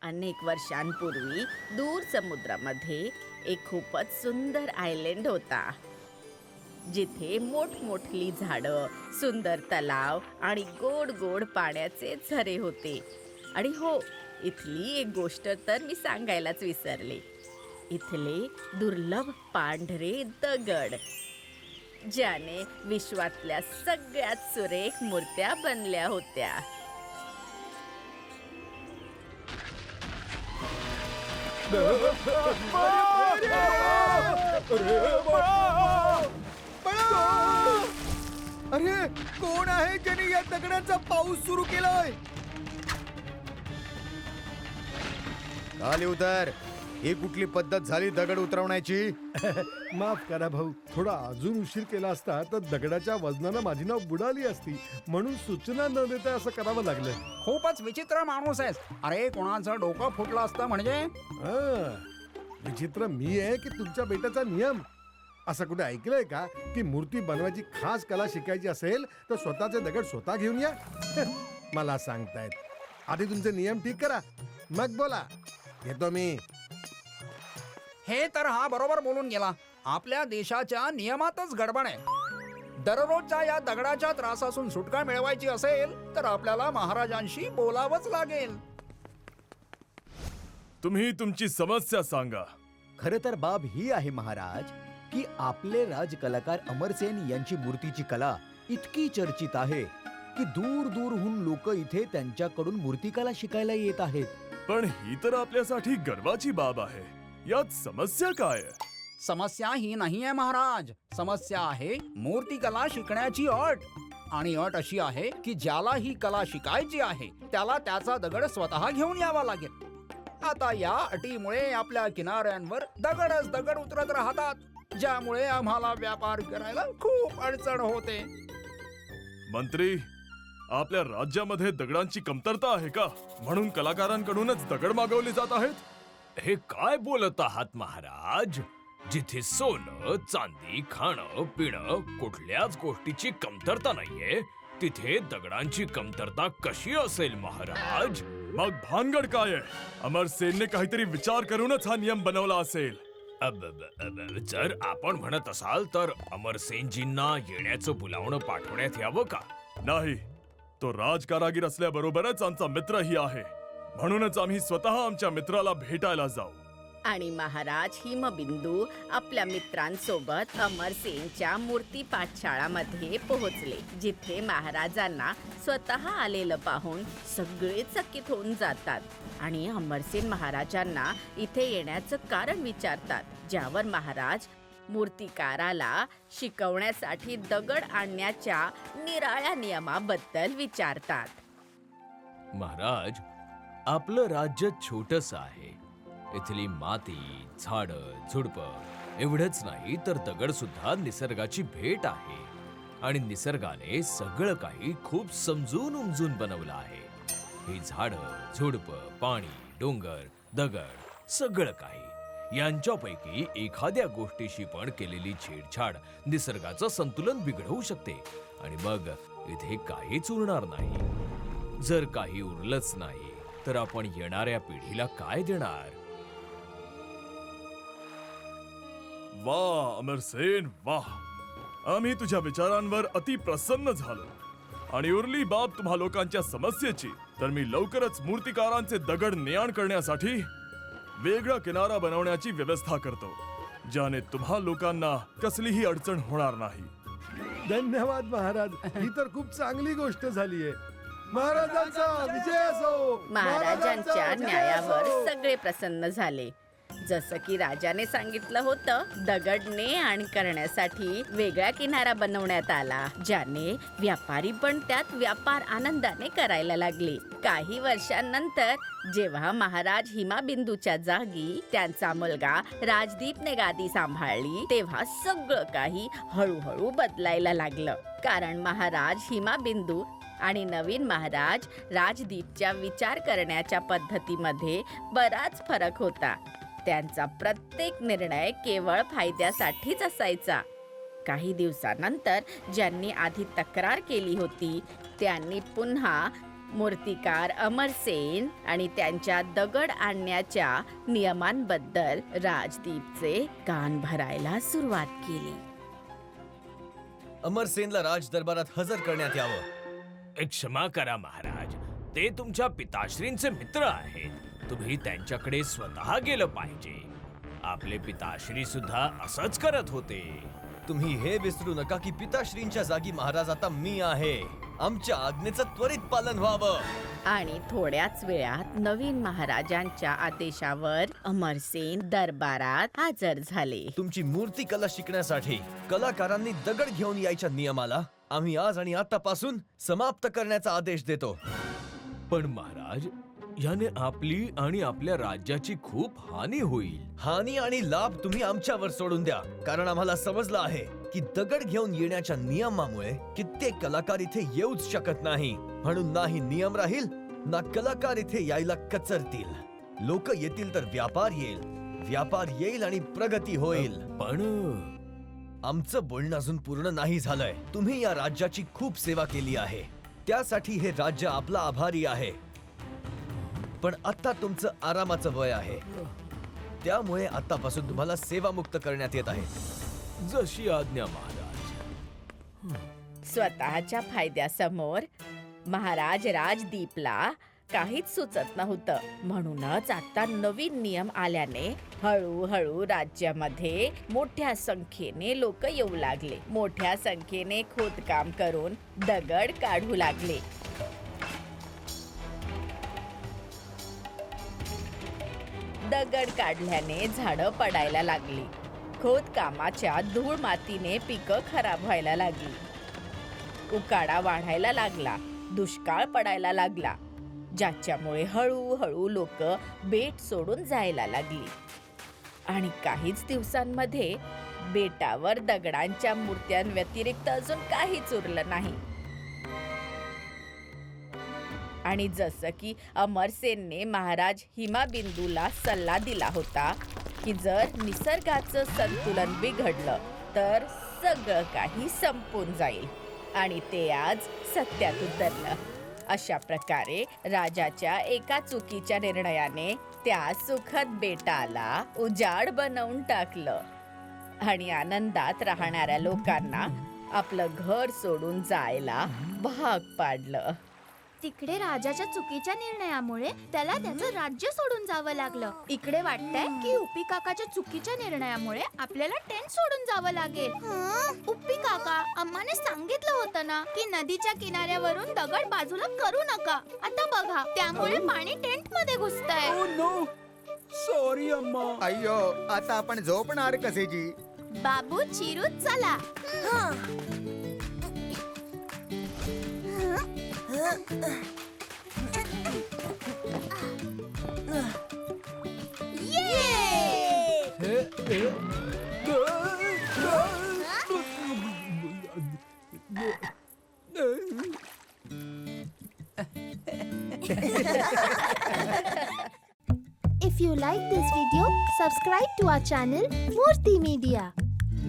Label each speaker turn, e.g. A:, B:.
A: अनेक वर्षांपूर्वी दूर समुद्रामध्ये एक खूपच सुंदर आयलंड होता, जिथे मोठमोठली झाडं, सुंदर तलाव आणि गोड गोड पाण्याचे झरे होते. आणि हो, इथली एक गोष्ट तर मी सांगायलाच विसरले. इथले दुर्लभ पांढरे दगड, ज्याने विश्वातल्या सगळ्यात सुरेख मूर्त्या बनल्या होत्या.
B: अरे, कोण आहे ज्याने या दगडांचा पाऊस सुरू केलाय? खाली उतर. ही कुठली पद्धत झाली दगड उतरवण्याची?
C: माफ करा भाऊ, थोडा अजून उशीर केला असता तर दगडाच्या वजनानं माझी नाव बुडाली असती, म्हणून सूचना न देता असं करावं लागलं.
D: खूपच विचित्र माणूस आहेस. अरे, कोणाचं डोकं फुटलं असतं म्हणजे?
C: विचित्र मी आहे की तुमच्या बेटाचा नियम? असं कुठे ऐकलंय का की मूर्ती बनवायची खास कला शिकायची असेल तर स्वतःचे दगड स्वतः घेऊन या? मला सांगतायत. आधी तुमचे नियम ठीक करा, मग बोला. येतो मी.
D: हे तर हा बरोबर बोलून गेला. आपल्या देशाच्या नियमातच गडबड आहे. दररोजच्या या दगडाच्या त्रासापासून सुटका मिळवायची असेल तर आपल्याला महाराजांशी बोलावंच लागेल.
E: तुम्ही तुमची समस्या सांगा.
B: खरं तर बाब ही आहे महाराज की आपले राजकलाकार अमरसेन यांची मूर्तीची कला इतकी चर्चित आहे की दूर दूरहून लोक इथे त्यांच्याकडून मूर्तिकला शिकायला येत आहेत.
E: पण ही तर आपल्यासाठी गर्वाची बाब आहे. यात समस्या काय आहे?
D: समस्या ही नाहीये महाराज. समस्या आहे मूर्तिकला शिकण्याची अट. आणि अट अशी आहे की ज्याला ही कला शिकायची आहे त्याला त्याचा दगड स्वतः घेऊन यावा लागेल. आता या अटीमुळे आपल्या किनाऱ्यांवर दगडच दगड उतरत राहतात, ज्यामुळे आम्हाला व्यापार करायला खूप अडचण होते.
E: मंत्री, आपल्या राज्यामध्ये दगडांची कमतरता आहे का, म्हणून कलाकारांकडूनच दगड मागवले जात आहेत?
F: हे काय बोलत आहात महाराज? जिथे सोनं, चांदी, खाणं पिणं कुठल्याच गोष्टीची कमतरता नाहीये, तिथे दगडांची कमतरता कशी असेल महाराज?
E: मग भानगड काय आहे? अमरसेनने काहीतरी विचार करूनच हा नियम बनवला असेल.
F: जर आपण म्हणत असाल तर अमरसेनजींना येण्याचं बोलावणं पाठवण्यात यावं का?
E: नाही, तो राजकारागीर असल्याबरोबरच आमचा मित्रही आहे, म्हणूनच आम्ही स्वतः आमच्या मित्राला भेटायला जाऊ.
A: आणि महाराज हिमबिंदू आपल्या मित्रांसोबत अमरसेनच्या मूर्ती पाठशाळामध्ये पोहोचले, जिथे महाराजांना स्वतः आलेलं पाहून सगळे चकित होऊन जातात आणि अमरसेन महाराजांना इथे येण्याचं कारण विचारतात. ज्यावर महाराज मूर्तिकाराला शिकवण्यासाठी दगड आणण्याच्या निराळ्या नियमाबद्दल विचारतात.
F: महाराज, आपलं राज्य छोटस आहे. इथली माती, झाडं, झुडपं एवढंच नाही तर दगड सुद्धा निसर्गाची भेट आहे. आणि निसर्गाने सगळं काही खूप समजून उमजून बनवलं आहे. ही झाडं, झुडपं, पाणी, डोंगर, दगड सगळं काही यांच्यापैकी एखाद्या गोष्टीशी पण केलेली छेडछाड निसर्गाचं संतुलन बिघडवू शकते. आणि मग इथे काहीच उरणार नाही. जर काही उरलंच नाही तर आपण येणाऱ्या पिढीला काय देणार?
E: वाह अमरसेन, वाह. आम्ही तुझ्या विचारांवर अति प्रसन्न झालो. आणि उरली बाब तुम्हा लोकांच्या समस्येची, तर मी लवकरच मूर्तिकारांचे दगड ने-आण करण्यासाठी वेगळा किनारा बनवण्याची व्यवस्था करतो, ज्याने तुम्हा लोकांना कसलीही अडचण होणार नाही.
C: धन्यवाद महाराज, ही तर खूप चांगली गोष्ट झाली आहे. महाराजांचा विजय असो.
A: महाराजांच्या न्यायावर सगळे प्रसन्न झाले. जसं की राजाने सांगितलं होतं, दगड ने-आण करण्यासाठी वेगळा किनारा बनवण्यात आला, ज्याने व्यापारी पण त्यात व्यापार आनंदाने करायला लागले. काही वर्षांनंतर जेव्हा महाराज हिमाबिंदूच्या जागी त्यांचा मुलगा राजदीपने गादी सांभाळली, तेव्हा सगळं काही हळूहळू बदलायला लागलं. कारण महाराज हिमाबिंदू आणि नवीन महाराज राजदीपच्या विचार करण्याच्या पद्धतीमध्ये बराच फरक होता. त्यांचा प्रत्येक निर्णय केवळ फायद्यासाठीच असायचा. काही दिवसानंतर ज्यांनी आधी तक्रार केली होती त्यांनी पुन्हा मूर्तिकार अमरसेन आणि त्यांच्या दगड आणण्याच्या नियमांबद्दल राजदीपचे कान भरायला सुरुवात केली.
F: अमरसेनला राज दरबारात हजर करण्यात यावं. क्षमा करा महाराज, ते तुमच्या पिताश्रींचे मित्र आहेत. तुम्ही त्यांच्याकडे स्वतः गेलं पाहिजे. आपले पिताश्री सुद्धा असंच करत होते. तुम्ही हे विसरू नका की पिताश्रींच्या जागी महाराज आता मी आहे. आमच्या आज्ञेचं त्वरित पालन व्हावं.
A: आणि थोड्याच वेळात नवीन महाराजांच्या आदेशावर अमरसेन दरबारात हजर झाले.
F: तुमची मूर्तिकला शिकण्यासाठी कलाकारांनी दगड घेऊन यायच्या नियमाला आम्ही आज आणि आतापासून समाप्त करण्याचा आदेश देतो. पण महाराज, याने आपली आणि आपल्या राज्याची खूप हानी होईल. हानी आणि लाभ तुम्ही आमच्यावर सोडून द्या, कारण आम्हाला समजलं आहे की दगड घेऊन येण्याच्या नियमामुळे कित्येक कलाकार इथे येऊच शकत नाही. म्हणून नाही नियम राहील ना कलाकार इथे यायला कचरतील. लोक येतील तर व्यापार येईल, व्यापार येईल आणि प्रगती होईल. पण आमचं बोलणं अजून पूर्ण नाही झालंय. तुम्ही या राज्याची खूप सेवा केली आहे, त्यासाठी हे राज्य आपला आभारी आहे. पण आता तुमचं आरामाचं वय आहे, त्यामुळे आतापासून तुम्हाला सेवामुक्त करण्यात येत आहे. जशी आज्ञा महाराज.
A: स्वतःच्या फायद्यासमोर महाराज राजदीपला काहीच सुचत नव्हतं. म्हणूनच आता नवीन नियम आल्याने हळूहळू राज्यामध्ये मोठ्या संख्येने लोक येऊ लागले. मोठ्या संख्येने खोदकाम करून दगड काढू लागले. दगड काढल्याने झाडं पडायला लागली. खोदकामाच्या धूळ मातीने पिकं खराब व्हायला लागली. उकाडा वाढायला लागला. दुष्काळ पडायला लागला, ज्याच्यामुळे हळूहळू लोक बेट सोडून जायला लागली. आणि काहीच दिवसांमध्ये बेटावर दगडांच्या मूर्त्यांव्यतिरिक्त अजून काहीच उरलं नाही. आणि जसं की अमरसेनने महाराज हिमाबिंदूला सल्ला दिला होता की जर निसर्गाचं संतुलन बिघडलं तर सगळं काही संपून जाईल, आणि ते आज सत्यात उतरलं. अशा प्रकारे राजाच्या एका चुकीच्या निर्णयाने त्या सुखद बेटाला उजाड बनवून टाकलं आणि आनंदात राहणाऱ्या लोकांना आपलं घर सोडून जायला भाग पाडलं.
G: तिकडे राजाच्या चुकीच्या निर्णयामुळे त्याला त्याचं राज्य सोडून जावं लागलं. इकडे वाटतंय की उप्पी काकाच्या चुकीच्या निर्णयामुळे आपल्याला टेंट सोडून जावं लागेल. उप्पी काका, अम्माने सांगितलं होतं ना की नदीच्या किनाऱ्यावरून दगड बाजूला करू नका. आता बघा, त्यामुळे पाणी टेंट मध्ये घुसतंय.
D: सॉरी अम्मा.
B: अय्यो, आता आपण झोपणार कसे जी?
G: बाबू चिरू, चला.
H: If you like this video, subscribe to our channel Murthy Media.